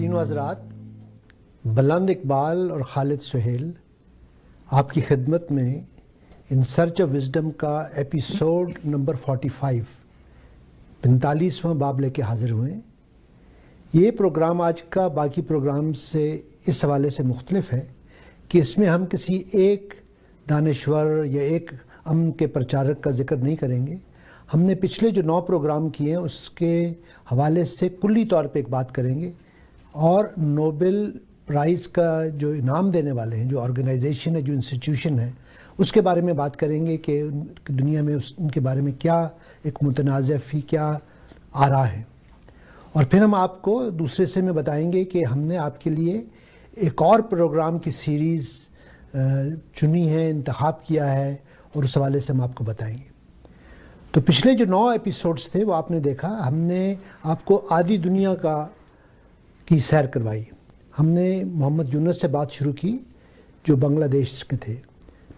خواتین و حضرات، بلند اقبال اور خالد سہیل آپ کی خدمت میں ان سرچ آف وزڈم کا ایپیسوڈ نمبر 45واں باب لے کے حاضر ہوئے ہیں۔ یہ پروگرام آج کا باقی پروگرام سے اس حوالے سے مختلف ہے کہ اس میں ہم کسی ایک دانشور یا ایک امن کے پرچارک کا ذکر نہیں کریں گے۔ ہم نے پچھلے جو 9 پروگرام کیے ہیں اس کے حوالے سے کلی طور پہ ایک بات کریں گے، اور نوبل پرائز کا جو انعام دینے والے ہیں، جو آرگنائزیشن ہے، جو انسٹیٹیوشن ہے، اس کے بارے میں بات کریں گے کہ دنیا میں ان کے بارے میں کیا ایک متنازع فی کیا آ رہا ہے۔ اور پھر ہم آپ کو دوسرے سے میں بتائیں گے کہ ہم نے آپ کے لیے ایک اور پروگرام کی سیریز چنی ہے، انتخاب کیا ہے، اور اس حوالے سے ہم آپ کو بتائیں گے۔ تو پچھلے جو 9 ایپیسوڈز تھے وہ آپ نے دیکھا، ہم نے آپ کو آدھی دنیا کی سیر کروائی۔ ہم نے محمد یونس سے بات شروع کی جو بنگلہ دیش کے تھے،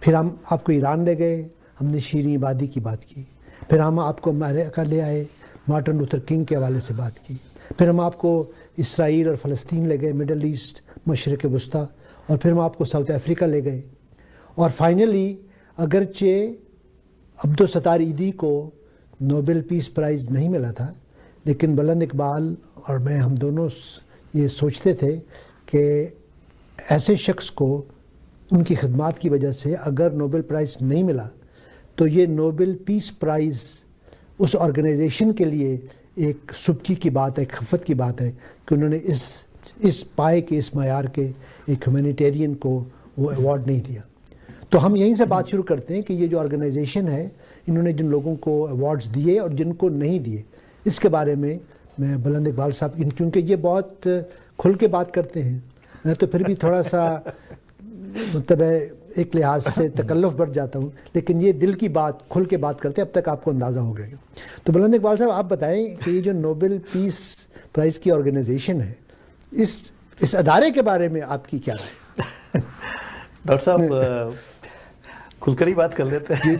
پھر ہم آپ کو ایران لے گئے، ہم نے شیریں عبادی کی بات کی، پھر ہم آپ کو امریکہ لے آئے، مارٹن لوتھر کنگ کے حوالے سے بات کی، پھر ہم آپ کو اسرائیل اور فلسطین لے گئے، مڈل ایسٹ، مشرق وسطیٰ، اور پھر ہم آپ کو ساؤتھ افریقہ لے گئے، اور فائنلی اگرچہ عبدالستار ایدھی کو نوبل پیس پرائز نہیں ملا تھا، لیکن بلند اقبال اور میں ہم دونوں یہ سوچتے تھے کہ ایسے شخص کو ان کی خدمات کی وجہ سے اگر نوبل پرائز نہیں ملا تو یہ نوبل پیس پرائز اس آرگنائزیشن کے لیے ایک سبکی کی بات ہے، ایک خفت کی بات ہے کہ انہوں نے اس پائے کے، اس معیار کے ایک ہیومینیٹیرین کو وہ ایوارڈ نہیں دیا۔ تو ہم یہیں سے بات شروع کرتے ہیں کہ یہ جو آرگنائزیشن ہے، انہوں نے جن لوگوں کو ایوارڈز دیے اور جن کو نہیں دیے، اس کے بارے میں بلند اقبال صاحب کیونکہ یہ بہت کھل کے بات کرتے ہیں، میں تو پھر بھی تھوڑا سا مطلب ایک لحاظ سے تکلف بڑھ جاتا ہوں، لیکن یہ دل کی بات کھل کے بات کرتے ہیں، اب تک آپ کو اندازہ ہو گیا۔ تو بلند اقبال صاحب آپ بتائیں کہ یہ جو نوبل پیس پرائز کی آرگنائزیشن ہے، اس ادارے کے بارے میں آپ کی کیا رائے ہے؟ ڈاکٹر صاحب کھل کر ہی بات کر لیتے ہیں۔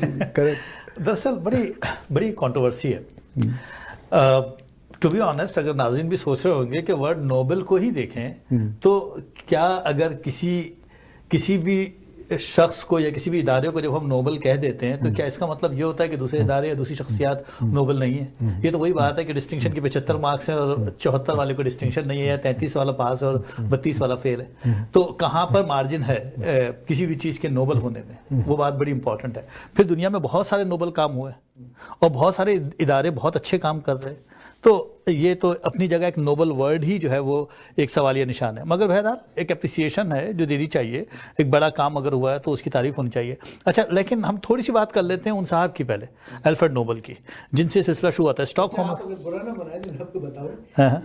دراصل بڑی کنٹروورسی ہے۔ ٹو بی آنیسٹ، اگر ناظرین بھی سوچ رہے ہوں گے کہ ورڈ نوبل کو ہی دیکھیں تو کیا اگر کسی بھی شخص کو یا کسی بھی ادارے کو جب ہم نوبل کہہ دیتے ہیں تو کیا اس کا مطلب یہ ہوتا ہے کہ دوسرے ادارے یا دوسری شخصیات نوبل نہیں ہیں؟ یہ تو وہی بات ہے کہ ڈسٹنکشن کے 75 مارکس ہیں اور 74 والے کو ڈسٹنکشن نہیں ہے، 33 والا پاس ہے اور 32 والا فیل ہے۔ تو کہاں پر مارجن ہے کسی بھی چیز کے نوبل ہونے میں؟ وہ بات بڑی امپورٹنٹ ہے۔ پھر دنیا میں بہت سارے نوبل کام ہوئے اور بہت سارے ادارے بہت اچھے کام کر رہے ہیں، تو یہ تو اپنی جگہ ایک نوبل ورڈ ہی جو ہے وہ ایک سوالیہ نشان ہے، مگر بہرحال ایک اپریسیشن ہے جو دینی چاہیے۔ ایک بڑا کام اگر ہوا ہے تو اس کی تعریف ہونی چاہیے۔ اچھا، لیکن ہم تھوڑی سی بات کر لیتے ہیں ان صاحب کی پہلے، الفریڈ نوبل کی، جن سے سلسلہ شروع ہوتا ہے اسٹاک ہوم۔ اگر برا نہ منائے تو آپ کو بتاؤں،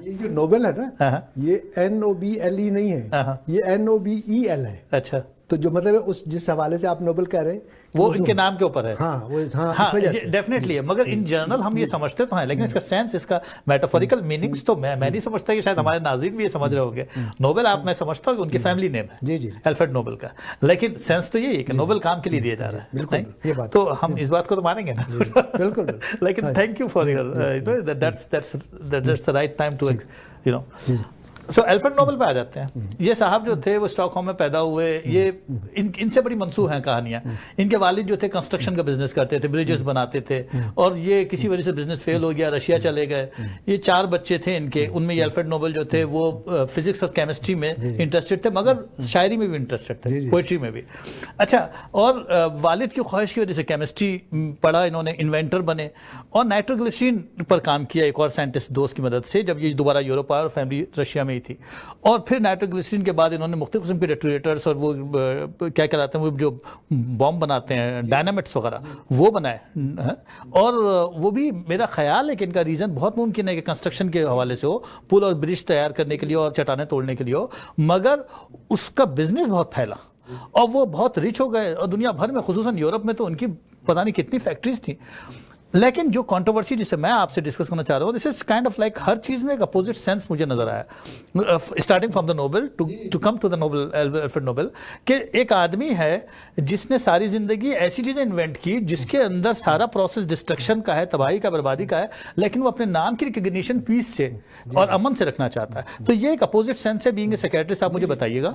یہ جو نوبل ہے نا، یہ NOBLE نہیں ہے، یہ NOBEL ہے۔ اچھا، تو جو مطلب ہے جس حوالے سے آپ نوبل کہہ رہے ہیں وہ ان کے نام کے اوپر ہے۔ ہاں، وہ اس وجہ سے ڈیفینیٹلی ہے، مگر ان جنرل ہم یہ سمجھتے تو ہیں، لیکن اس کا سینس، اس کا میٹافوریکل میننگز تو میں نہیں سمجھتا کہ شاید ہمارے ناظرین بھی یہ سمجھ رہے ہوں گے۔ نوبل آپ میں سمجھتا ہوں کہ ان کی فیملی نیم ہے الفریڈ نوبل کا، لیکن سینس تو یہی ہے کہ نوبل کام کے لیے دیا جا رہا ہے۔ تو ہم اس بات کو تو مانیں گے نا، بالکل، لیکن thank you for your that's the right time to you know. So Alfred Nobel پہ آ جاتے ہیں۔ یہ صاحب جو تھے وہ اسٹاک ہوم میں پیدا ہوئے، یہ ان سے بڑی منسوخ ہیں کہانیاں۔ ان کے والد جو تھے کنسٹرکشن کا بزنس کرتے تھے، بریجز بناتے تھے، اور یہ کسی وجہ سے بزنس فیل ہو گیا، رشیا چلے گئے۔ یہ 4 بچے تھے ان کے، ان میں یہ الفریڈ نوبل جو تھے وہ فزکس اور کیمسٹری میں انٹرسٹڈ تھے، مگر شاعری میں بھی انٹرسٹڈ تھے، پوئٹری میں بھی۔ اچھا، اور والد کی خواہش کی وجہ سے کیمسٹری پڑھا انہوں نے، انوینٹر بنے، اور نائٹروگلیسرین پر کام کیا ایک اور سائنٹسٹ دوست کی مدد سے، جب یہ دوبارہ یورپ آیا اور فیملی رشیا میں ہی تھی۔ اور پھر نائٹروگلیسرین کے بعد انہوں نے مختلف قسم کے ڈیٹونیٹرز اور وہ کیا کہلاتے ہیں، وہ جو بم بناتے ہیں، ڈائنامٹس وغیرہ، وہ بنائے۔ اور وہ بھی میرا خیال ہے کہ ان کا ریزن بہت ممکن ہے کہ کنسٹرکشن کے حوالے سے ہو، پل اور برج تیار کرنے کے لیے اور چٹانیں توڑنے کے لیے ہو، مگر اس کا بزنس بہت پھیلا اور وہ بہت رچ ہو گئے، اور دنیا بھر میں خصوصاً یورپ میں تو ان کی پتہ نہیں کتنی فیکٹریز تھیں۔ لیکن جو کنٹروورسی جسے میں آپ سے ڈسکس کرنا چاہ رہا ہوں, this is kind of like ہر چیز میں ایک اپوزٹ سینس مجھے نظر آیا, starting from the Nobel to come to the Nobel, Alfred Nobel, کہ ایک آدمی ہے جس نے ساری زندگی ایسی چیزیں انوینٹ کی جس کے اندر سارا پروسیس ڈسٹرکشن کا ہے, تباہی کا, بربادی کا ہے, لیکن وہ اپنے نام کی ریکگنیشن پیس سے اور امن سے رکھنا چاہتا ہے. تو یہ ایک اپوزٹ سینس ہے. بینگ اے سیکریٹری آپ مجھے بتائیے گا,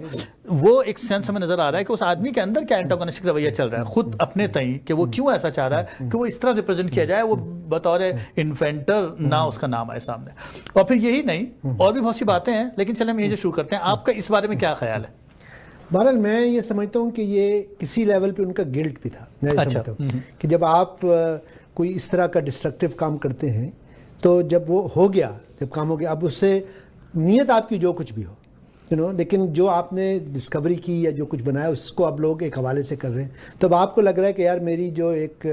وہ ایک سینس ہمیں نظر آ رہا ہے کہ اس آدمی کے اندر کیا اینٹاگونسٹک رویہ چل رہا ہے خود اپنے تئیں, کہ وہ کیوں ایسا چاہ رہا ہے کہ وہ اس طرح ریپرزینٹ کیا جائے, وہ بطور انفینٹر نہ اس کا نام آئے سامنے. اور پھر یہی نہیں, اور بھی بہت سی باتیں ہیں, لیکن چلیں ہم یہیں سے شروع کرتے ہیں. آپ کا اس بارے میں کیا خیال ہے؟ بہرحال میں یہ سمجھتا ہوں کہ یہ کسی لیول پہ ان کا گلٹ بھی تھا. میں یہ سمجھتا ہوں کہ جب آپ کوئی اس طرح کا ڈسٹرکٹیو کام کرتے ہیں تو جب وہ ہو گیا, جب کام ہو گیا, اب اس سے نیت آپ کی جو کچھ بھی ہو, لیکن جو آپ نے ڈسکوری کی یا جو کچھ بنایا اس کو اب لوگ ایک حوالے سے کر رہے ہیں, تو اب آپ کو لگ رہا ہے کہ یار میری جو ایک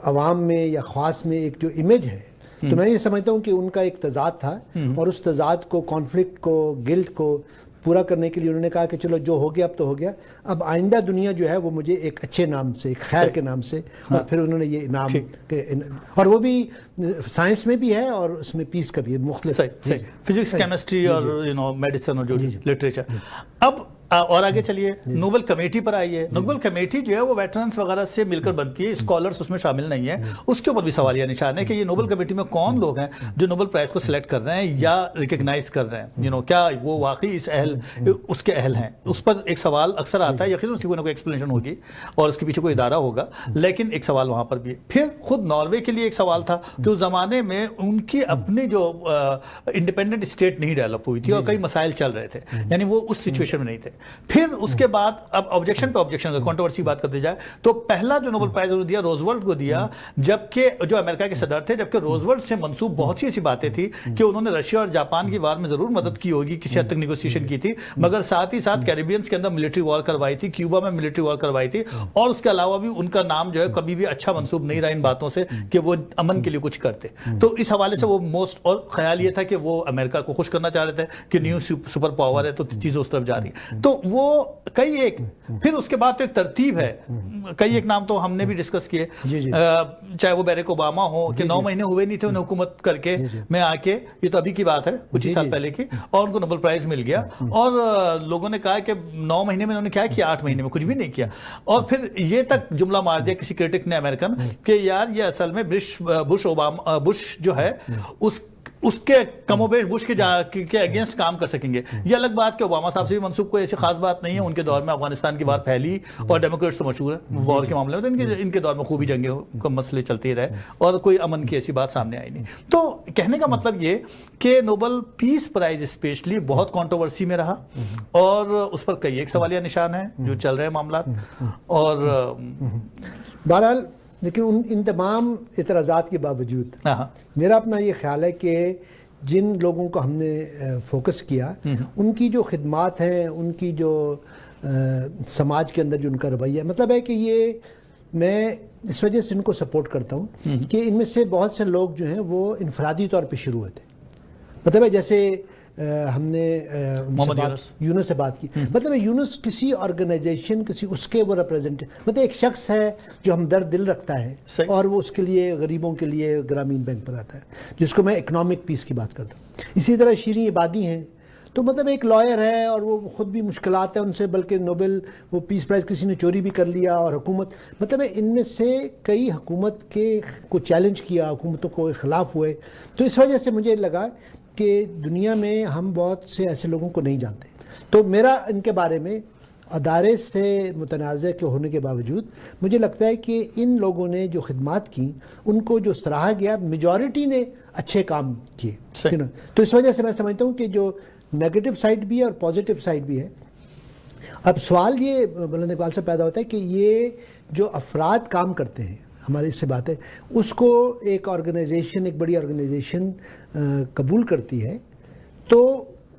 عوام میں یا خاص میں ایک جو امیج ہے, تو میں یہ سمجھتا ہوں کہ ان کا ایک تضاد تھا, اور اس تضاد کو, کانفلکٹ کو, گلٹ کو پورا کرنے کے لیے انہوں نے کہا کہ چلو جو ہو گیا اب تو ہو گیا, اب آئندہ دنیا جو ہے وہ مجھے ایک اچھے نام سے, ایک خیر کے نام سے, اور پھر انہوں نے یہ انعام, اور وہ بھی سائنس میں بھی ہے اور اس میں پیس کا بھی ہے, مختلف فزکس, کیمسٹری اور میڈیسن اور جو لٹریچر. اب اور آگے چلیے, نوبل کمیٹی پر آئیے. نوبل کمیٹی جو ہے وہ ویٹرنز وغیرہ سے مل کر بنتی ہے, اسکالرز اس میں شامل نہیں ہیں. اس کے اوپر بھی سوالیہ نشان ہے کہ یہ نوبل کمیٹی میں کون لوگ ہیں جو نوبل پرائز کو سلیکٹ کر رہے ہیں یا ریکگنائز کر رہے ہیں, کیا وہ واقعی اس کے اہل ہیں. اس پر ایک سوال اکثر آتا ہے, یقیناً اس کی کوئی نہ کوئی ایکسپلینیشن ہوگی اور اس کے پیچھے کوئی ادارہ ہوگا, لیکن ایک سوال وہاں پر بھی ہے. پھر خود ناروے کے لیے ایک سوال تھا کہ اس زمانے میں ان کی اپنی جو انڈیپینڈنٹ اسٹیٹ نہیں ڈیولپ ہوئی تھی اور کئی مسائل چل رہے تھے, یعنی وہ اس سچویشن میں نہیں تھے. پھر اس کے بعد اب آبجیکشن پہ آبجیکشن, کنٹروورسی بات کرتے جائے تو پہلا جو نوبل پرائز انہوں نے دیا روزولٹ کو دیا, جبکہ جو امریکہ کے صدر تھے, جبکہ روزولٹ سے منسوب بہت سی ایسی باتیں تھی کہ انہوں نے رشیا اور جاپان کی وار میں ضرور مدد کی ہوگی, کسی حد تک نیگوسیشن کی تھی, مگر ساتھ ہی ساتھ کیریبینز کے اندر ملٹری وار کروائی تھی, کیوبا میں ملٹری وار کروائی تھی, اور اس کے علاوہ بھی ان کا نام جو ہے کبھی بھی اچھا منسوب نہیں رہا ان باتوں سے کہ وہ امن کے لیے کچھ کرتے. تو اس حوالے سے وہ موسٹ, اور خیال یہ تھا کہ وہ امریکہ کو خوش کرنا چاہ رہے تھے کہ نیو سپر پاور ہے تو چیزیں اس طرف جا رہی ہیں. تو وہ کئی ایک, پھر اس کے بعد تو ایک ترتیب ہے, کئی ایک نام تو ہم نے بھی ڈسکس کیے, چاہے وہ بیرک اوباما ہو کہ 9 مہینے ہوئے نہیں تھے انہیں حکومت کر کے میں آ کے, یہ تو ابھی کی بات ہے کچھ ہی سال پہلے کی, اور ان کو نوبل پرائز مل گیا, اور لوگوں نے کہا کہ 9 مہینے میں انہوں نے کیا کیا, 8 مہینے میں کچھ بھی نہیں کیا. اور پھر یہ تک جملہ مار دیا کسی کرٹک نے امریکن کہ یار یہ اصل میں بش جو ہے اس کے کم و بیش بش کے اگینسٹ کام کر سکیں گے. یہ الگ بات کہ اوباما صاحب سے بھی منسوب کوئی ایسی خاص بات نہیں ہے, ان کے دور میں افغانستان کی وار پھیلی اور ڈیموکریٹس تو مشہور ہے وار کے معاملے میں, تو ان کے دور میں خوبی جنگیں کا مسئلے چلتے ہی رہے اور کوئی امن کی ایسی بات سامنے آئی نہیں. تو کہنے کا مطلب یہ کہ نوبل پیس پرائز اسپیشلی بہت کنٹروورسی میں رہا, اور اس پر کئی ایک سوالیہ نشان ہیں جو چل رہے ہیں معاملات. اور بہرحال لیکن ان تمام اعتراضات کے باوجود میرا اپنا یہ خیال ہے کہ جن لوگوں کو ہم نے فوکس کیا, ان کی جو خدمات ہیں, ان کی جو سماج کے اندر جو ان کا رویہ, مطلب ہے کہ یہ میں اس وجہ سے ان کو سپورٹ کرتا ہوں کہ ان میں سے بہت سے لوگ جو ہیں وہ انفرادی طور پہ شروع ہوئے تھے. مطلب ہے جیسے ہم نے یونس سے بات کی, مطلب یونس کسی آرگنائزیشن, کسی اس کے وہ ریپرزینٹ, مطلب ایک شخص ہے جو ہمدرد دل رکھتا ہے, اور وہ اس کے لیے غریبوں کے لیے گرامین بینک پر آتا ہے, جس کو میں اکنامک پیس کی بات کرتا ہوں. اسی طرح شیریں عبادی ہیں, تو مطلب ایک لائر ہے اور وہ خود بھی مشکلات ہیں ان سے, بلکہ نوبل وہ پیس پرائز کسی نے چوری بھی کر لیا, اور حکومت, مطلب ان میں سے کئی حکومت کے کو چیلنج کیا, حکومتوں کو خلاف ہوئے. تو اس وجہ سے مجھے لگا کہ دنیا میں ہم بہت سے ایسے لوگوں کو نہیں جانتے. تو میرا ان کے بارے میں ادارے سے متنازع کے ہونے کے باوجود مجھے لگتا ہے کہ ان لوگوں نے جو خدمات کی ان کو جو سراہا گیا, میجورٹی نے اچھے کام کیے. تو اس وجہ سے میں سمجھتا ہوں کہ جو نیگیٹو سائڈ بھی ہے اور پازیٹیو سائڈ بھی ہے. اب سوال یہ بلند اقبال سے پیدا ہوتا ہے کہ یہ جو افراد کام کرتے ہیں, ہماری اس سے بات ہے, اس کو ایک آرگنائزیشن, ایک بڑی آرگنائزیشن قبول کرتی ہے, تو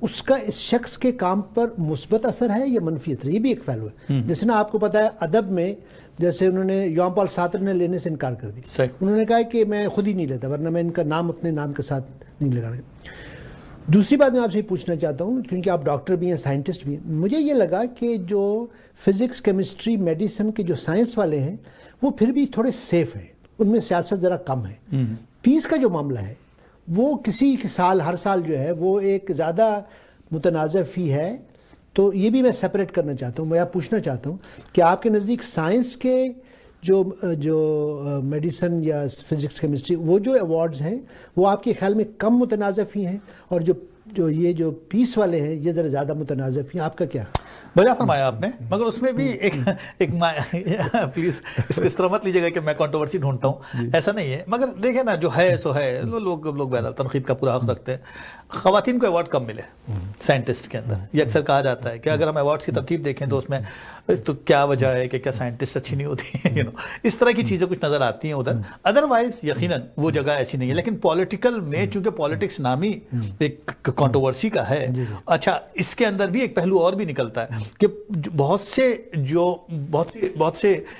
اس کا اس شخص کے کام پر مثبت اثر ہے یا منفی اثر, یہ بھی ایک پہلو ہے. جیسے نا آپ کو پتہ ہے ادب میں جیسے انہوں نے یوم پال سارتر نے لینے سے انکار کر دی, انہوں نے کہا کہ میں خود ہی نہیں لیتا, ورنہ میں ان کا نام اپنے نام کے ساتھ نہیں لگانے. دوسری بات میں آپ سے یہ پوچھنا چاہتا ہوں, کیونکہ آپ ڈاکٹر بھی ہیں, سائنٹسٹ بھی ہیں, مجھے یہ لگا کہ جو فزکس, کیمسٹری, میڈیسن کے جو سائنس والے ہیں وہ پھر بھی تھوڑے سیف ہیں. ان میں سیاست ذرا کم ہے. پیس کا جو معاملہ ہے وہ کسی سال ہر سال جو ہے وہ ایک زیادہ متنازع فی ہے. تو یہ بھی میں سپریٹ کرنا چاہتا ہوں. میں آپ پوچھنا چاہتا ہوں کہ آپ کے نزدیک سائنس کے جو میڈیسن یا فزکس کیمسٹری وہ جو ایوارڈز ہیں وہ آپ کے خیال میں کم متنازع فی ہیں, اور جو پیس والے ہیں یہ ذرا زیادہ متنازع فی ہیں؟ آپ کا کیا؟ بجا فرمایا آپ نے, مگر اس میں بھی ایک پلیز اس کو اس طرح مت لیجیے گا کہ میں کنٹروورسی ڈھونڈتا ہوں, ایسا نہیں ہے. مگر دیکھیں نا, جو ہے سو ہے, لوگ بہرحال تنقید کا پورا حق رکھتے ہیں. خواتین کو ایوارڈ کم ملے سائنٹسٹ کے اندر. یہ اکثر کہا جاتا ہے کہ اگر ہم ایوارڈس کی ترتیب دیکھیں تو اس میں تو کیا وجہ ہے کہ کیا سائنٹسٹ اچھی نہیں ہوتی, اس طرح کی چیزیں کچھ نظر آتی ہیں ادھر. ادروائز یقیناً وہ جگہ ایسی نہیں ہے. لیکن پولیٹیکل میں چونکہ پالیٹکس نامی ایک کنٹروورسی کا ہے, اچھا اس کے اندر بھی ایک پہلو اور بھی نکلتا ہے کہ بہت سے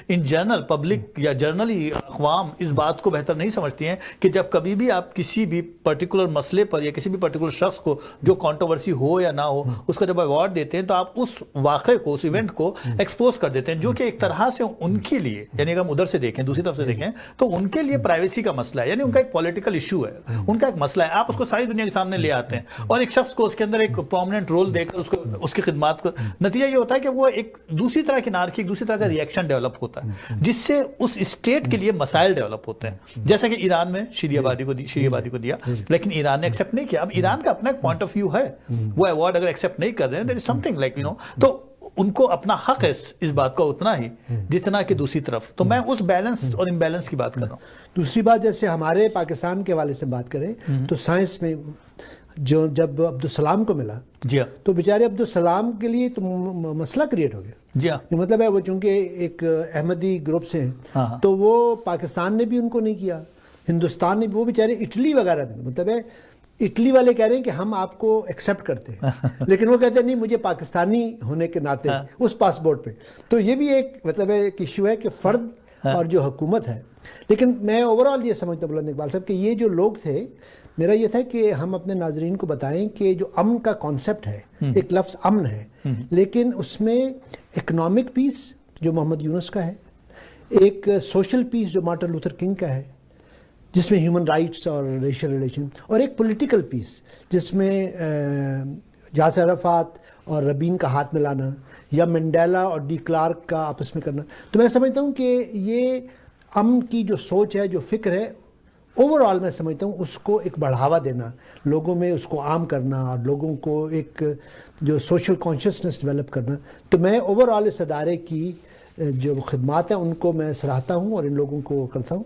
ان جنرل پبلک یا جرنلی اقوام اس بات کو بہتر نہیں سمجھتی ہیں کہ جب کبھی بھی آپ کسی بھی پرٹیکولر مسئلے پر یا کسی بھی پرٹیکولر شخص کو جو کنٹروورسی ہو یا نہ ہو اس کا جب ایوارڈ دیتے ہیں تو آپ اس واقعے کو, اس ایونٹ کو ایکسپوز کر دیتے ہیں, جو کہ ایک طرح سے ان کے لیے, یعنی اگر ہم ادھر سے دیکھیں, دوسری طرف سے دیکھیں تو ان کے لیے پرائیویسی کا مسئلہ ہے, یعنی ان کا ایک پولیٹیکل ایشو ہے, ان کا ایک مسئلہ ہے. آپ اس کو ساری دنیا کے سامنے لے آتے ہیں اور ایک شخص کو اس کے اندر ایک پرومیننٹ رول دے کر اس کی خدمات کو, نتیجہ یہ ہوتا ہے کہ وہ ایک دوسری طرح کی نار کی ایک دوسری طرح کا ریئیکشن ڈیولپ ہوتا ہے, جس سے اس اسٹیٹ کے لیے مسائل ڈیولپ ہوتے ہیں. جیسا کہ ایران میں شیعہ آبادی کو دیا, لیکن ایران نے ایکسیپٹ نہیں کیا. اب ایران کا اپنا ایک پوائنٹ آف ویو ہے, وہ ایوارڈ اگر ایکسیپٹ نہیں کر رہے ہیں, there is something like تو ان کو اپنا حق ہے اس بات کا اتنا ہی جتنا کہ دوسری طرف. تو میں اس بیلنس اور امبیلنس کی بات کر رہا ہوں. دوسری بات, جیسے ہمارے پاکستان کے حوالے سے بات کریں تو سائنس میں جب عبدالسلام کو ملا تو بیچارے عبدالسلام کے لیے تو مسئلہ کریٹ ہو گیا. جی ہاں, یہ مطلب ہے وہ چونکہ ایک احمدی گروپ سے ہیں تو وہ پاکستان نے بھی ان کو نہیں کیا, ہندوستان نے بھی, وہ بیچارے اٹلی وغیرہ بھی, مطلب ہے اٹلی والے کہہ رہے ہیں کہ ہم آپ کو ایکسیپٹ کرتے ہیں, لیکن وہ کہتے ہیں نہیں مجھے پاکستانی ہونے کے ناطے اس پاسپورٹ پہ. تو یہ بھی ایک مطلب ہے ایک ایشو ہے کہ فرد اور جو حکومت ہے. لیکن میں اوورآل یہ سمجھتا ہوں بلند اقبال صاحب کہ یہ جو لوگ تھے, میرا یہ تھا کہ ہم اپنے ناظرین کو بتائیں کہ جو امن کا کانسیپٹ ہے, ایک لفظ امن ہے, لیکن اس میں اکنامک پیس جو محمد یونس کا ہے, ایک سوشل پیس جو مارٹن لوتھر کنگ کا ہے جس میں ہیومن رائٹس اور ریشل ریلیشن, اور ایک پولیٹیکل پیس جس میں یاسر عرفات اور ربین کا ہاتھ ملانا یا منڈیلا اور ڈی کلارک کا آپس میں کرنا. تو میں سمجھتا ہوں کہ یہ امن کی جو سوچ ہے, جو فکر ہے, اوورآل میں سمجھتا ہوں اس کو ایک بڑھاوا دینا, لوگوں میں اس کو عام کرنا اور لوگوں کو ایک جو سوشل کانشیسنس ڈیولپ کرنا. تو میں اوورآل اس ادارے کی جو خدمات ہیں ان کو میں سراہتا ہوں اور ان لوگوں کو کرتا ہوں.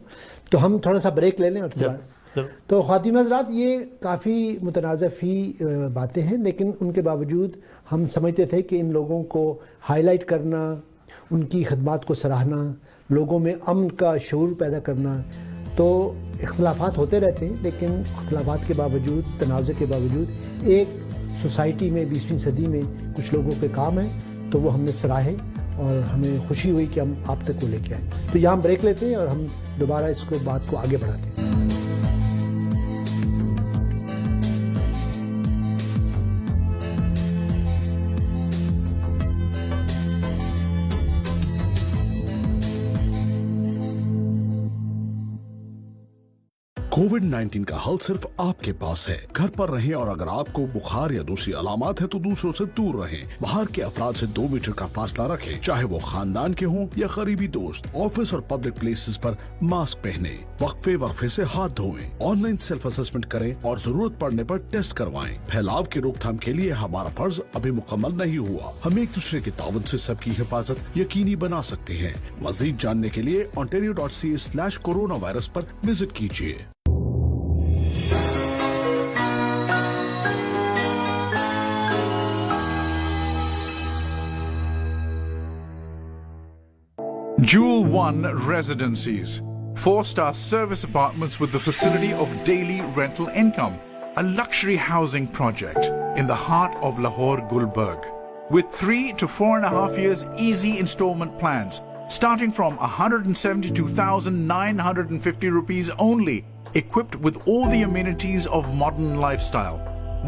تو ہم تھوڑا سا بریک لے لیں. اور تو خواتین حضرات, یہ کافی متنازع فی باتیں ہیں, لیکن ان کے باوجود ہم سمجھتے تھے کہ ان لوگوں کو ہائی لائٹ کرنا, ان کی خدمات کو سراہنا, لوگوں میں امن کا شعور پیدا کرنا. تو اختلافات ہوتے رہتے ہیں, لیکن اختلافات کے باوجود, تنازع کے باوجود ایک سوسائٹی میں 20ویں صدی میں کچھ لوگوں کے کام ہیں, تو وہ ہم نے سراہے اور ہمیں خوشی ہوئی کہ ہم آپ تک وہ لے کے آئے. تو یہاں بریک لیتے ہیں اور ہم دوبارہ اس کو بات کو آگے بڑھاتے ہیں. کووڈ-19 کا حل صرف آپ کے پاس ہے. گھر پر رہیں اور اگر آپ کو بخار یا دوسری علامات ہے تو دوسروں سے دور رہیں. باہر کے افراد سے 2 میٹر کا فاصلہ رکھیں, چاہے وہ خاندان کے ہوں یا قریبی دوست. آفس اور پبلک پلیسز پر ماسک پہنیں. وقفے سے ہاتھ دھوئیں. آن لائن سیلف اسسمنٹ کریں اور ضرورت پڑنے پر ٹیسٹ کروائیں. پھیلاؤ کی روک تھام کے لیے ہمارا فرض ابھی مکمل نہیں ہوا. ہم ایک دوسرے کے تعاون سے سب کی حفاظت یقینی بنا سکتے ہیں. مزید جاننے کے لیے ontario.ca/coronavirus پر وزٹ کیجیے. Jewel One Residencies, 4-star service apartments with the facility of daily rental income, a luxury housing project in the heart of Lahore, Gulberg, with 3 to 4.5 years easy installment plans, starting from 172,950 rupees only, equipped with all the amenities of modern lifestyle.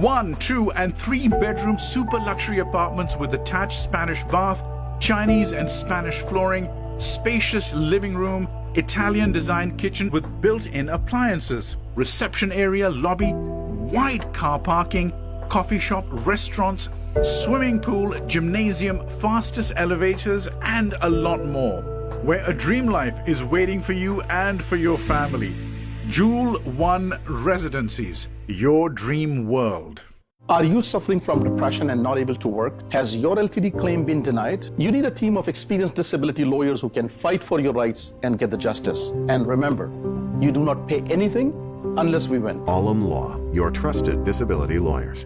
1, 2 and 3 bedroom super luxury apartments with attached Spanish bath, Chinese and Spanish flooring, spacious living room, Italian designed kitchen with built-in appliances, reception area, lobby, wide car parking, coffee shop, restaurants, swimming pool, gymnasium, fastest elevators, and a lot more. Where a dream life is waiting for you and for your family. Jewel One Residencies, your dream world. Are you suffering from depression and not able to work? Has your LTD claim been denied? You need a team of experienced disability lawyers who can fight for your rights and get the justice. And remember, you do not pay anything unless we win. Alam Law, your trusted disability lawyers.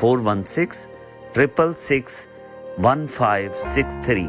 416-666-1563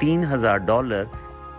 $3,000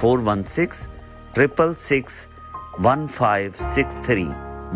416-666-1563।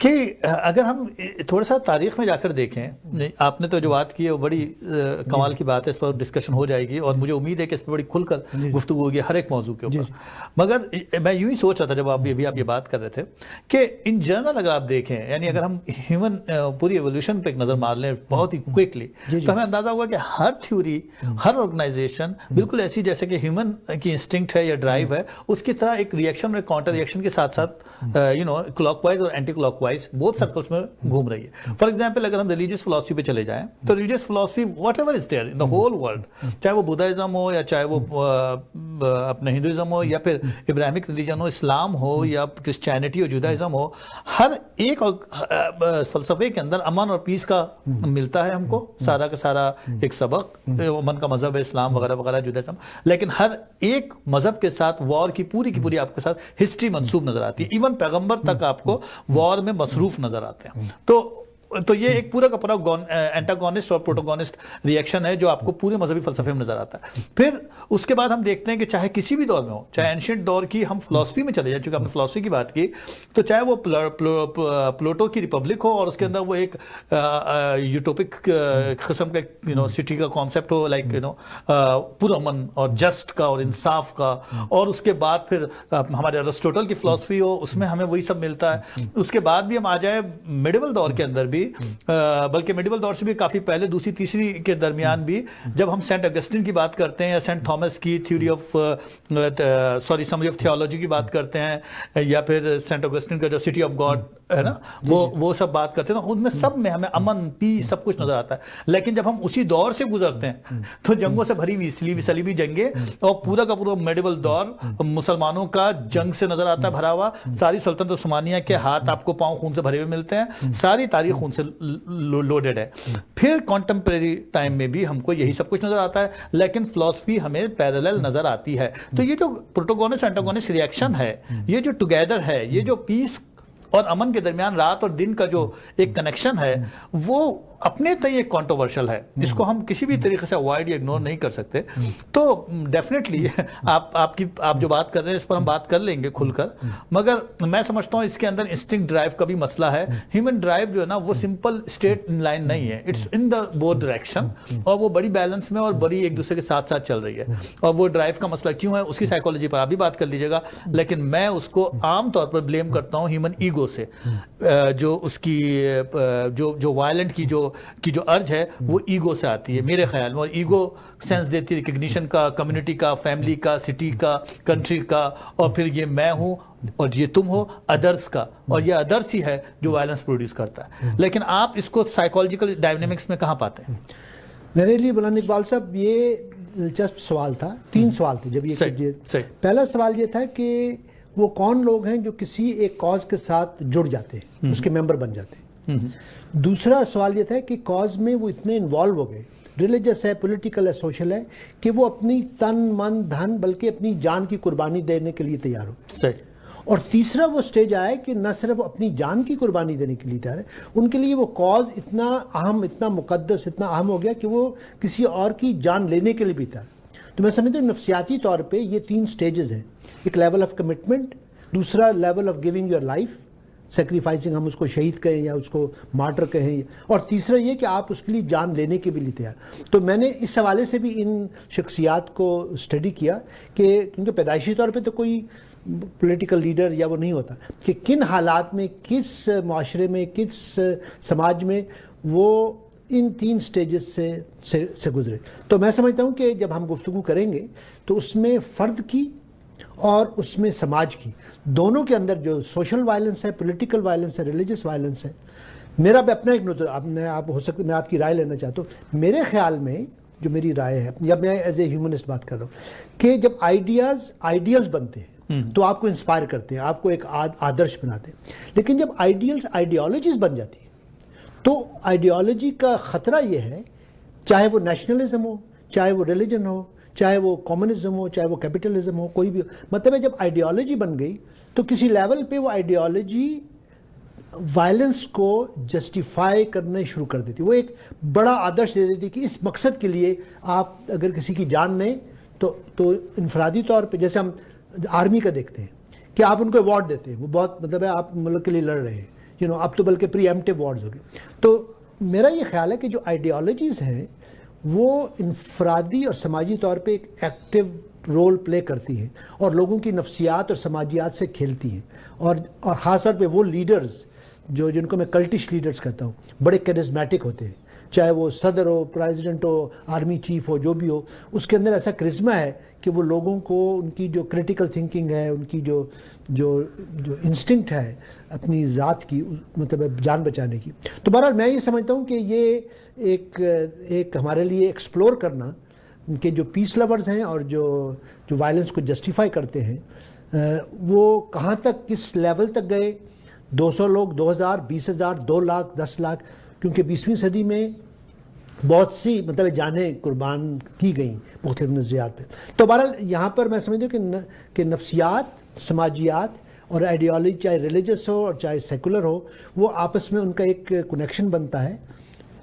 کہ اگر ہم تھوڑا سا تاریخ میں جا کر دیکھیں، آپ نے تو جو بات کی ہے وہ بڑی کمال کی بات ہے، اس پر ڈسکشن ہو جائے گی اور مجھے امید ہے کہ اس پہ بڑی کھل کر گفتگو ہوگی ہر ایک موضوع کے اوپر. مگر میں یوں ہی سوچ رہا تھا جب آپ یہ بات کر رہے تھے کہ ان جنرل اگر آپ دیکھیں، یعنی اگر ہم ہیومن پوری ایولیوشن پہ ایک نظر مار لیں بہت ہی کوئکلی، تو ہمیں اندازہ ہوگا کہ ہر تھیوری، ہر آرگنائزیشن بالکل ایسی جیسے کہ ہیومن کی انسٹنکٹ ہے یا ڈرائیو ہے، اس کی طرح ایک ریئیکشن اور کاؤنٹر ریئیکشن کے ساتھ ساتھ کلاک وائز اور اینٹی کلاک وائز بہت سرکلس میں گھوم رہی ہے. فار ایگزامپل اگر ہم ریلیجیس فلاسفی پہ چلے جائیں تو religious philosophy what ever is there in the whole world, چاہے وہ بدھازم ہو یا چاہے وہ اپنے ہندوازم ہو یا پھر ابراہمک ریلیجن ہو، اسلام ہو یا کرسچینٹی ہو، جودائزم ہو، ہر ایک فلسفے کے اندر امن اور پیس کا ملتا ہے ہم کو سارا کا سارا ایک سبق. امن کا مذہب ہے اسلام وغیرہ وغیرہ، جودائزم، لیکن ہر ایک مذہب کے ساتھ وار کی پوری آپ کے ساتھ ہسٹری منسوب نظر آتی ہے. ایون پیغمبر تک آپ کو وار میں مصروف نظر آتے ہیں. تو یہ ایک پورا کا پورا اینٹاگونسٹ اور پروٹاگونسٹ ریئیکشن ہے جو آپ کو پورے مذہبی فلسفے میں نظر آتا ہے. پھر اس کے بعد ہم دیکھتے ہیں کہ چاہے کسی بھی دور میں ہو، چاہے اینشینٹ دور کی ہم فلسفی میں چلے جائیں، چونکہ ہم نے فلسفی کی بات کی، تو چاہے وہ پلوٹو کی ریپبلک ہو اور اس کے اندر وہ ایک یوٹوپک قسم کا سٹی کا کانسیپٹ ہو، لائک پرامن اور جسٹ کا اور انصاف کا، اور اس کے بعد پھر ہمارے ارسطوٹل کی فلسفی ہو، اس میں ہمیں وہی سب ملتا ہے. اس کے بعد بھی ہم آ جائیں میڈیول دور کے اندر بھی، بلکہ میڈیول دور سے بھی کافی پہلے دوسری تیسری کے درمیان بھی، جب ہم سینٹ اگسٹن کی بات کرتے ہیں یا سینٹ تھامس کی theory of summary of theology کی بات کرتے ہیں، یا پھر سینٹ اگسٹن کا جو سٹی آف گاڈ ہے نا، وہ سب بات کرتے ہیں، ان میں سب میں ہمیں امن، پیس، سب کچھ نظر آتا ہے. لیکن جب ہم اسی دور سے گزرتے ہیں تو جنگوں سے بھری ہوئی صلیبی جنگیں اور پورا کا پورا میڈیول دور مسلمانوں کا جنگ سے نظر آتا ہے بھرا ہوا. ساری سلطنت عثمانیہ کے ہاتھ آپ کو پاؤں خون سے بھرے ہوئے ملتے ہیں، ساری تاریخ خون سے لوڈڈ ہے. پھر کانٹمپریری ٹائم میں بھی ہم کو یہی سب کچھ نظر آتا ہے، لیکن فلسفی ہمیں پیرالل نظر آتی ہے. تو یہ جو پروٹاگونسٹ اینٹاگونسٹ ریئیکشن ہے، یہ جو ٹوگیدر ہے، یہ جو پیس اور امن کے درمیان رات اور دن کا جو ایک کنیکشن ہے، وہ اپنے تئیں ایک کانٹروورشل ہے. اس کو ہم کسی بھی طریقے سے اوائڈ یا اگنور نہیں کر سکتے. تو ڈیفینیٹلی آپ جو بات کر رہے ہیں اس پر ہم بات کر لیں گے کھل کر، مگر میں سمجھتا ہوں اس کے اندر انسٹنکٹ ڈرائیو کا بھی مسئلہ ہے. ہیومن ڈرائیو جو ہے نا وہ سمپل اسٹریٹ لائن نہیں ہے، it's in the both direction, اور وہ بڑی بیلنس میں اور بڑی ایک دوسرے کے ساتھ ساتھ چل رہی ہے. اور وہ ڈرائیو کا مسئلہ کیوں ہے اس کی سائیکالوجی پر آپ بھی بات کر لیجیے گا، لیکن میں اس کو عام طور پر بلیم کرتا ہوں ہیومن ایگو سے، جو اس کی جو وائلنٹ کی جو ارج ہے وہ ایگو سے آتی ہے میرے خیال میں. اور ایگو سینس دیتی ہے ریکگنیشن کا، کمیونٹی کا، فیملی کا، سٹی کا، کنٹری کا، اور پھر یہ میں ہوں اور یہ تم ہو، ادرس کا. اور یہ ادرس ہی ہے جو وائلنس پروڈیوس کرتا ہے. لیکن آپ اس کو سائیکالوجیکل ڈائنامکس میں کہاں پاتے ہیں؟ میرے لیے بلند اقبال صاحب یہ دلچسپ سوال تھا. 3 سوال تھے جب یہ پہلا سوال یہ تھا کہ وہ کون لوگ ہیں جو کسی ایک کاز کے ساتھ جڑ جاتے ہیں، اس کے ممبر بن جاتے ہیں. دوسرا سوال یہ تھا کہ کاز میں وہ اتنے انوالو ہو گئے، ریلیجس ہے، پولیٹیکل ہے، سوشل ہے، کہ وہ اپنی تن من دھن بلکہ اپنی جان کی قربانی دینے کے لیے تیار ہو گئے. اور تیسرا وہ سٹیج آیا کہ نہ صرف اپنی جان کی قربانی دینے کے لیے تیار ہے، ان کے لیے وہ کاز اتنا اہم، اتنا مقدس، اتنا اہم ہو گیا کہ وہ کسی اور کی جان لینے کے لیے بھی تیار. تو میں سمجھتا ہوں نفسیاتی طور پہ یہ 3 سٹیجز ہیں. ایک لیول آف کمٹمنٹ، دوسرا level of giving your life, sacrificing, ہم اس کو شہید کہیں یا اس کو مارٹر کہیں، اور تیسرا یہ کہ آپ اس کے لیے جان لینے کے بھی لیے تیار. تو میں نے اس حوالے سے بھی ان شخصیات کو اسٹڈی کیا کہ کیونکہ پیدائشی طور پہ تو کوئی پولیٹیکل لیڈر یا وہ نہیں ہوتا، کہ کن حالات میں، کس معاشرے میں، کس سماج میں وہ ان 3 سٹیجز سے گزرے. تو میں سمجھتا ہوں کہ جب ہم گفتگو کریں گے تو اس میں فرد کی اور اس میں سماج کی، دونوں کے اندر جو سوشل وائلنس ہے، پولیٹیکل وائلنس ہے، ریلیجس وائلنس ہے. میرا بھی اپنا ایک نظر، میں آپ کی رائے لینا چاہتا ہوں. میرے خیال میں جو میری رائے ہے، یا میں ایز اے ہیومنسٹ بات کر رہا ہوں، کہ جب آئیڈیلز بنتے ہیں تو آپ کو انسپائر کرتے ہیں، آپ کو ایک آدرش بناتے ہیں. لیکن جب آئیڈیالوجیز بن جاتی ہیں تو آئیڈیالوجی کا خطرہ یہ ہے، چاہے وہ نیشنلزم ہو، چاہے وہ ریلیجن ہو، چاہے وہ کمیونزم ہو، چاہے وہ کیپٹلزم ہو، کوئی بھی ہو، مطلب ہے جب آئیڈیالوجی بن گئی تو کسی لیول پہ وہ آئیڈیالوجی وائلنس کو جسٹیفائی کرنے شروع کر دیتی. وہ ایک بڑا آدرش دے دیتی کہ اس مقصد کے لیے آپ اگر کسی کی جان لیں تو انفرادی طور پہ، جیسے ہم آرمی کا دیکھتے ہیں کہ آپ ان کو ایوارڈ دیتے ہیں، وہ بہت مطلب ہے آپ ملک کے لیے لڑ رہے ہیں، اب تو بلکہ پری ایمپٹیو وارز ہو گئے. تو میرا یہ خیال ہے کہ جو آئیڈیالوجیز ہیں وہ انفرادی اور سماجی طور پہ ایک ایکٹیو رول پلے کرتی ہیں اور لوگوں کی نفسیات اور سماجیات سے کھیلتی ہیں, اور خاص طور پہ وہ لیڈرز جن کو میں کلٹش لیڈرز کہتا ہوں, بڑے کرزمیٹک ہوتے ہیں, چاہے وہ صدر ہو, پریزیڈنٹ ہو, آرمی چیف ہو, جو بھی ہو, اس کے اندر ایسا کرزمہ ہے کہ وہ لوگوں کو ان کی جو کریٹیکل تھنکنگ ہے, ان کی جو انسٹنکٹ ہے اپنی ذات کی, مطلب جان بچانے کی. تو بہرحال میں یہ سمجھتا ہوں کہ یہ ایک ہمارے لیے ایکسپلور کرنا کہ جو پیس لورز ہیں اور جو وائلنس کو جسٹیفائی کرتے ہیں وہ کہاں تک, کس لیول تک گئے, 200 لوگ, 2000, 20,000, 2 لاکھ, 10 لاکھ, کیونکہ 20ویں صدی میں بہت سی مطلب جانیں قربان کی گئیں مختلف نظریات پہ. تو بہرحال یہاں پر میں سمجھتا ہوں کہ نفسیات, سماجیات اور آئیڈیالوجی, چاہے ریلیجس ہو اور چاہے سیکولر ہو, وہ آپس میں ان کا ایک کنیکشن بنتا ہے.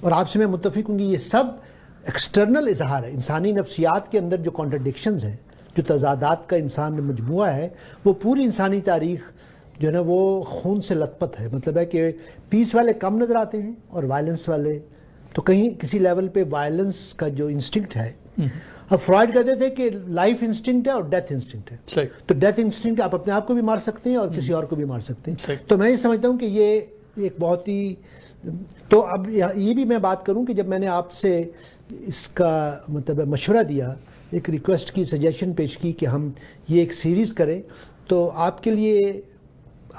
اور آپ سے میں متفق ہوں کہ یہ سب ایکسٹرنل اظہار ہے. انسانی نفسیات کے اندر جو کانٹرڈکشنز ہیں, جو تضادات کا انسان میں مجموعہ ہے, وہ پوری انسانی تاریخ جو ہے نا وہ خون سے لت پت ہے. مطلب ہے کہ پیس والے کم نظر آتے ہیں اور وائلنس والے تو کہیں کسی لیول پہ وائلنس کا جو انسٹنکٹ ہے. اب فرائڈ کہتے تھے کہ لائف انسٹنکٹ ہے اور ڈیتھ انسٹنکٹ ہے. تو ڈیتھ انسٹنکٹ آپ اپنے آپ کو بھی مار سکتے ہیں اور کسی اور کو بھی مار سکتے ہیں. تو میں یہ سمجھتا ہوں کہ یہ ایک بہت ہی, تو اب یہ بھی میں بات کروں کہ جب میں نے آپ سے اس کا مطلب مشورہ دیا, ایک ریکویسٹ کی, سجیشن پیش کی کہ ہم یہ ایک سیریز کریں, تو آپ کے لیے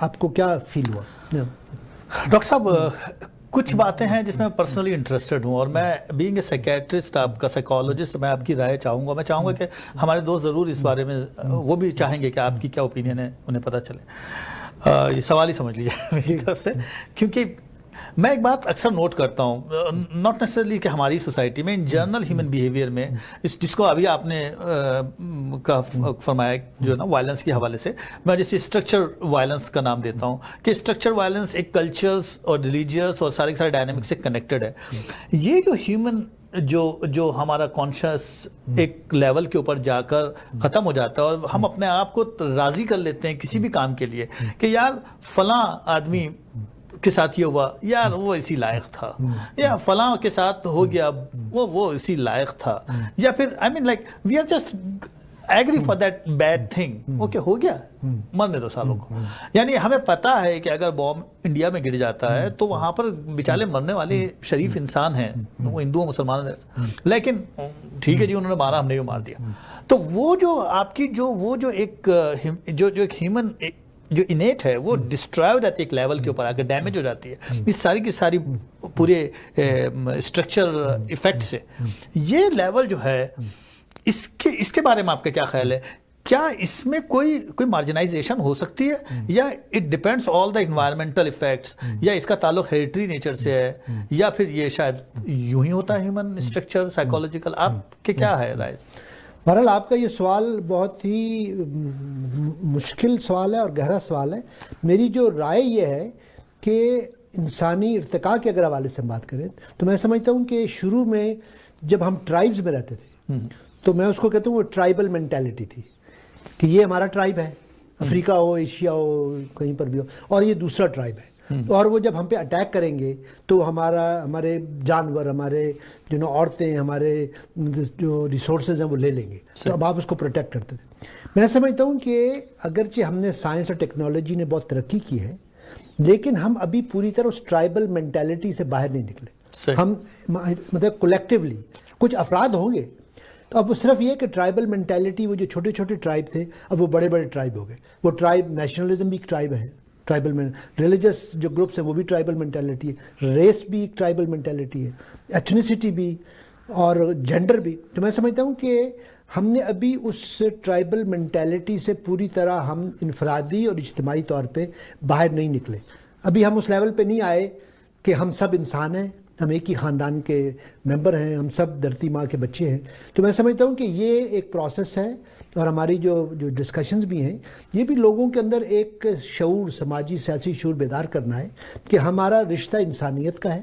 آپ کو کیا فیل ہوا؟ ڈاکٹر صاحب کچھ باتیں ہیں جس میں پرسنلی انٹرسٹڈ ہوں, اور میں بینگ اے سائیکیٹرسٹ, آپ کا سائیکالوجسٹ, میں آپ کی رائے چاہوں گا. میں چاہوں گا کہ ہمارے دوست ضرور اس بارے میں وہ بھی چاہیں گے کہ آپ کی کیا اوپینین ہے, انہیں پتہ چلے. یہ سوال ہی سمجھ لیجیے میری طرف سے, کیونکہ میں ایک بات اکثر نوٹ کرتا ہوں, ناٹ نیسسرلی کہ ہماری سوسائٹی میں, ان جنرل ہیومن بیہیویئر میں, جس کو ابھی آپ نے فرمایا جو ہے نا وائلنس کے حوالے سے, میں جیسے اسٹرکچر وائلنس کا نام دیتا ہوں کہ اسٹرکچر وائلنس ایک کلچرز اور ریلیجیس اور سارے کے سارے ڈائنامک سے کنیکٹڈ ہے. یہ جو ہیومن جو ہمارا کانشیس ایک لیول کے اوپر جا کر ختم ہو جاتا ہے اور ہم اپنے آپ کو راضی کر لیتے ہیں کسی بھی کام کے لیے کہ یار فلاں آدمی کے ساتھ یہ ہوا, یار وہ اسی لائق تھا, یا فلاں کے ساتھ ہو گیا وہ اسی لائق تھا, یا پھر I mean like we are just agree for that bad thing, okay ہو گیا, مرنے دو سالوں کو. یعنی ہمیں پتا ہے کہ اگر بوم انڈیا میں گر جاتا ہے تو وہاں پر بیچارے مرنے والے شریف انسان ہیں, وہ ہندو و مسلمان ہیں, لیکن ٹھیک ہے جی انہوں نے مارا, ہم نے بھی مار دیا. تو وہ جو آپ کی جو ایک ہیومن جو انیٹ ہے وہ ڈسٹرائے ہو جاتی ہے ایک لیول کے اوپر, اگر ڈیمیج ہو جاتی ہے اس ساری کی ساری پورے اسٹرکچر ایفیکٹ سے. یہ لیول جو ہے اس کے بارے میں آپ کا کیا خیال ہے؟ کیا اس میں کوئی مارجنائزیشن ہو سکتی ہے, یا it depends all the environmental effects, یا اس کا تعلق ہیریٹری نیچر سے ہے, یا پھر یہ شاید یوں ہی ہوتا ہے ہیومن اسٹرکچر سائیکولوجیکل؟ آپ کے کیا ہے رائے؟ بہرحال آپ کا یہ سوال بہت ہی مشکل سوال ہے اور گہرا سوال ہے. میری جو رائے یہ ہے کہ انسانی ارتقاء کے اگر حوالے سے ہم بات کریں تو میں سمجھتا ہوں کہ شروع میں جب ہم ٹرائبز میں رہتے تھے تو میں اس کو کہتا ہوں وہ ٹرائبل مینٹیلٹی تھی کہ یہ ہمارا ٹرائب ہے, افریقہ ہو, ایشیا ہو, کہیں پر بھی ہو, اور یہ دوسرا ٹرائب ہے, اور وہ جب ہم پہ اٹیک کریں گے تو ہمارے جانور, ہمارے عورتیں, ہمارے جو ریسورسز ہیں وہ لے لیں گے. تو اب آپ اس کو پروٹیکٹ کرتے تھے. میں سمجھتا ہوں کہ اگرچہ ہم نے سائنس اور ٹیکنالوجی نے بہت ترقی کی ہے, لیکن ہم ابھی پوری طرح اس ٹرائبل مینٹیلٹی سے باہر نہیں نکلے. ہم مطلب کولیکٹیولی کچھ افراد ہوں گے, تو اب وہ صرف یہ کہ ٹرائبل مینٹیلٹی, وہ جو چھوٹے چھوٹے ٹرائب تھے اب وہ بڑے بڑے ٹرائب ہو گئے. وہ ٹرائب نیشنلزم بھی ایک ٹرائب ہے, ٹرائبل میں ریلیجس جو گروپس ہیں وہ بھی ٹرائبل مینٹیلٹی ہے, ریس بھی ایک ٹرائبل مینٹیلٹی ہے, ایتھنیسٹی بھی, اور جینڈر بھی. تو میں سمجھتا ہوں کہ ہم نے ابھی اس ٹرائبل مینٹیلٹی سے پوری طرح ہم انفرادی اور اجتماعی طور پہ باہر نہیں نکلے. ابھی ہم اس لیول پہ نہیں آئے کہ ہم سب انسان ہیں, ہم ایک ہی خاندان کے ممبر ہیں, ہم سب دھرتی ماں کے بچے ہیں. تو میں سمجھتا ہوں کہ یہ ایک پروسیس ہے, اور ہماری جو ڈسکشنز بھی ہیں یہ بھی لوگوں کے اندر ایک شعور, سماجی سیاسی شعور بیدار کرنا ہے کہ ہمارا رشتہ انسانیت کا ہے,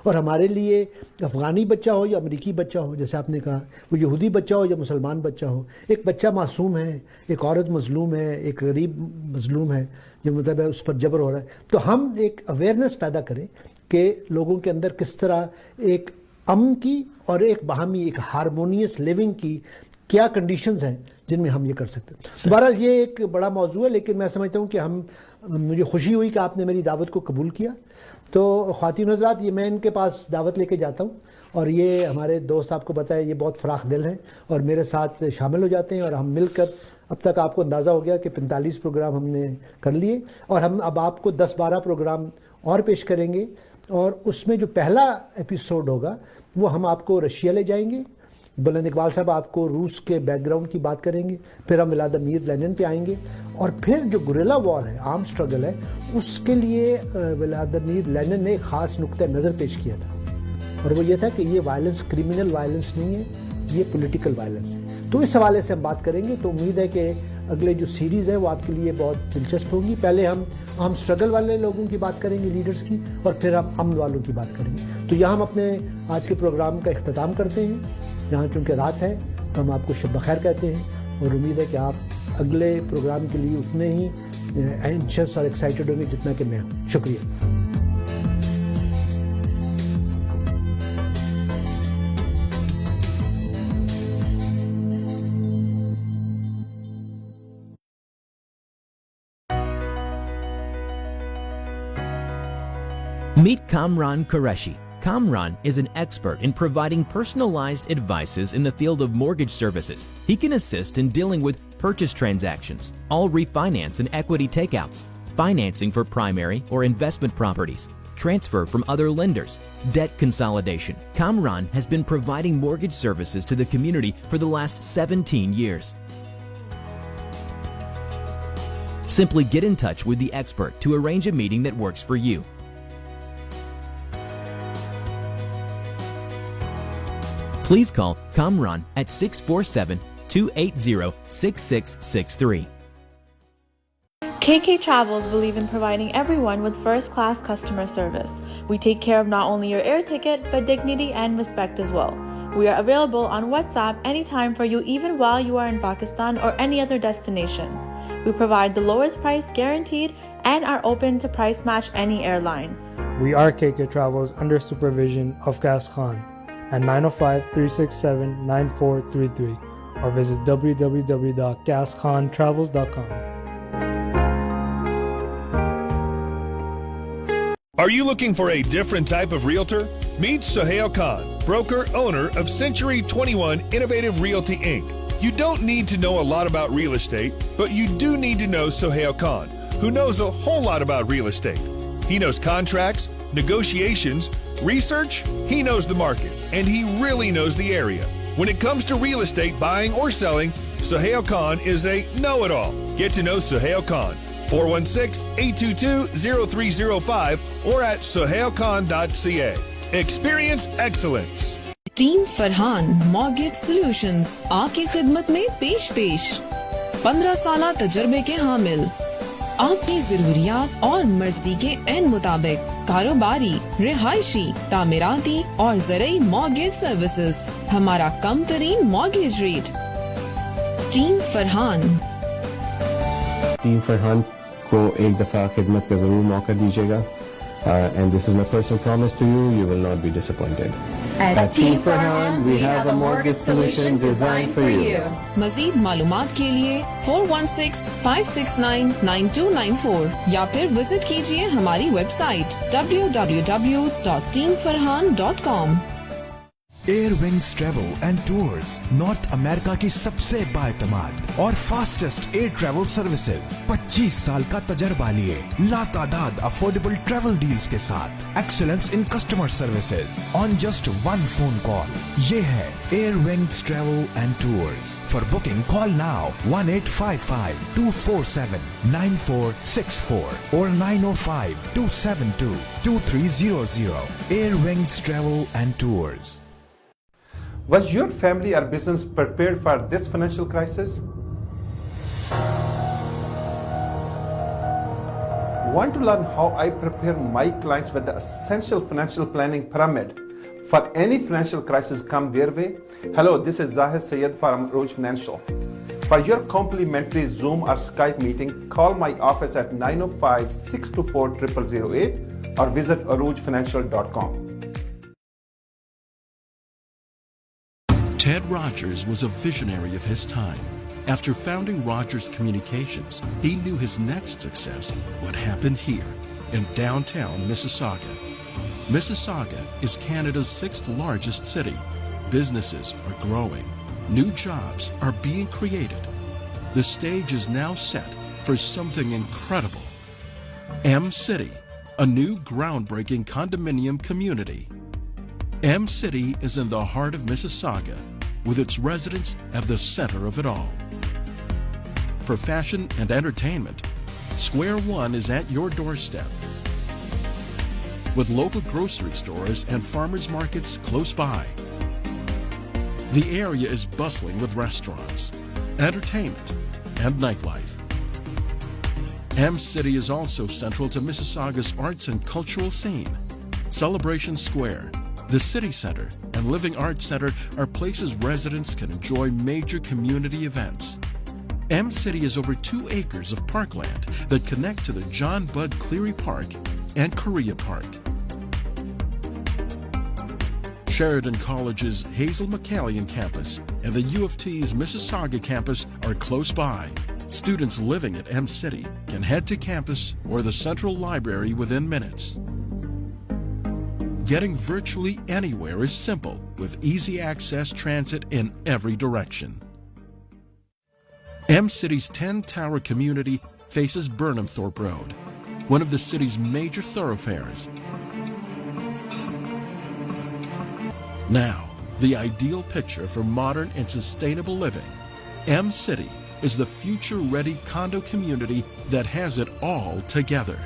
اور ہمارے لیے افغانی بچہ ہو یا امریکی بچہ ہو، جیسے آپ نے کہا، وہ یہودی بچہ ہو یا مسلمان بچہ ہو، ایک بچہ معصوم ہے، ایک عورت مظلوم ہے، ایک غریب مظلوم ہے، جو مطلب ہے اس پر جبر ہو رہا ہے، تو ہم ایک اویئرنیس پیدا کریں کہ لوگوں کے اندر کس طرح ایک امن کی اور ایک باہمی ایک ہارمونیس لیونگ کی کیا کنڈیشنز ہیں جن میں ہم یہ کر سکتے ہیں. بہرحال یہ ایک بڑا موضوع ہے، لیکن میں سمجھتا ہوں کہ مجھے خوشی ہوئی کہ آپ نے میری دعوت کو قبول کیا. تو خواتین حضرات، یہ میں ان کے پاس دعوت لے کے جاتا ہوں، اور یہ ہمارے دوست آپ کو بتایا یہ بہت فراخ دل ہیں اور میرے ساتھ شامل ہو جاتے ہیں، اور ہم مل کر اب تک آپ کو اندازہ ہو گیا کہ 45 پروگرام ہم نے کر لیے، اور ہم اب آپ کو 10-12 پروگرام اور پیش کریں گے. اور اس میں جو پہلا ایپیسوڈ ہوگا وہ ہم آپ کو رشیا لے جائیں گے. بلند اقبال صاحب آپ کو روس کے بیک گراؤنڈ کی بات کریں گے، پھر ہم ولادیمیر لینن پہ آئیں گے، اور پھر جو گوریلا وار ہے، آرم سٹرگل ہے، اس کے لیے ولادیمیر لینن نے ایک خاص نقطہ نظر پیش کیا تھا، اور وہ یہ تھا کہ یہ وائلنس کرمنل وائلنس نہیں ہے، یہ پولیٹیکل وائلنس ہے. تو اس حوالے سے ہم بات کریں گے. تو امید ہے کہ اگلے جو سیریز ہے وہ آپ کے لیے بہت دلچسپ ہوگی. پہلے ہم عام سٹرگل والے لوگوں کی بات کریں گے، لیڈرز کی، اور پھر ہم امن والوں کی بات کریں گے. تو یہاں ہم اپنے آج کے پروگرام کا اختتام کرتے ہیں. یہاں چونکہ رات ہے تو ہم آپ کو شب بخیر کہتے ہیں، اور امید ہے کہ آپ اگلے پروگرام کے لیے اتنے ہی اینشس اور ایکسائٹڈ ہوں گے جتنا کہ میں ہوں. شکریہ. Meet Kamran Qureshi. Kamran is an expert in providing personalized advices in the field of mortgage services. He can assist in dealing with purchase transactions, all refinance and equity takeouts, financing for primary or investment properties, transfer from other lenders, debt consolidation. Kamran has been providing mortgage services to the community for the last 17 years. Simply get in touch with the expert to arrange a meeting that works for you. Please call Kamran at 647-280-6663. KK Travels believe in providing everyone with first-class customer service. We take care of not only your air ticket, but dignity and respect as well. We are available on WhatsApp anytime for you, even while you are in Pakistan or any other destination. We provide the lowest price guaranteed and are open to price match any airline. We are KK Travels under supervision of Qais Khan at 905-367-9433 or visit www.qaiskhan.travels.com. Are you looking for a different type of realtor? Meet Sohail Khan, broker owner of Century 21 Innovative Realty Inc. You don't need to know a lot about real estate, but you do need to know Sohail Khan, who knows a whole lot about real estate. He knows contracts, negotiations, research, he knows the market, and he really knows the area. When it comes to real estate buying or selling, Sohail Khan is a know-it-all. Get to know Sohail Khan. 416-822-0305 or at sohailkhan.ca. Experience excellence. Team Farhan mortgage solutions آپ کی خدمت میں پیش 15 سالہ تجربے کے حامل، آپ کی ضروریات اور مرضی کے عین مطابق کاروباری، رہائشی، تعمیراتی اور زرعی مارگیج سروسز. ہمارا کم ترین مارگیج ریٹ. ٹیم فرحان کو ایک دفعہ خدمت کا ضرور موقع دیجیے گا. And this is my personal promise to you, you will not be disappointed. At Team Farhan, we have a mortgage solution designed for you. مزید معلومات کے لیے 416-569-9294 یا پھر وزٹ کیجیے ہماری website www.teamfarhan.com. Air Wings travel and tours North America کی سب سے بااعتماد اور فاسٹسٹ ایئر ٹریول سروسز. 25 سال کا تجربہ لیے لاتعداد افورڈیبل ٹریول ڈیلز کے ساتھ. Excellence in customer services on just one phone call. یہ ہے Air Wings travel and Tours. For booking call now 1855-247-9464 اور 905-272-2300. Air Wings travel and Tours. Was your family or business prepared for this financial crisis? Want to learn how I prepare my clients with the essential financial planning pyramid for any financial crisis come their way? Hello, this is Zahid Sayed from Arooj Financial. For your complimentary Zoom or Skype meeting, call my office at 905-624-0008 or visit aroojfinancial.com. Ted Rogers was a visionary of his time. After founding Rogers Communications, he knew his next success would happen here in downtown Mississauga. Mississauga is Canada's 6th largest city. Businesses are growing. New jobs are being created. The stage is now set for something incredible. M-City, a new groundbreaking condominium community. M-City is in the heart of Mississauga, with its residents at the center of it all. For fashion and entertainment, Square One is at your doorstep. With local grocery stores and farmers markets close by. The area is bustling with restaurants, entertainment, and nightlife. M-City is also central to Mississauga's arts and cultural scene. Celebration Square, the City Center, and Living Arts Center are places residents can enjoy major community events. M-City has over 2 acres of parkland that connect to the John Budd Cleary Park and Korea Park. Sheridan College's Hazel McCallion campus and the U of T's Mississauga campus are close by. Students living at M-City can head to campus or the Central Library within minutes. Getting virtually anywhere is simple with easy access transit in every direction. M-City's 10-tower community faces Burnhamthorpe Road, one of the city's major thoroughfares. Now, the ideal picture for modern and sustainable living, M-City is the future-ready condo community that has it all together.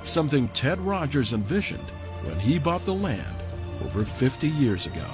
Something Ted Rogers envisioned when he bought the land over 50 years ago.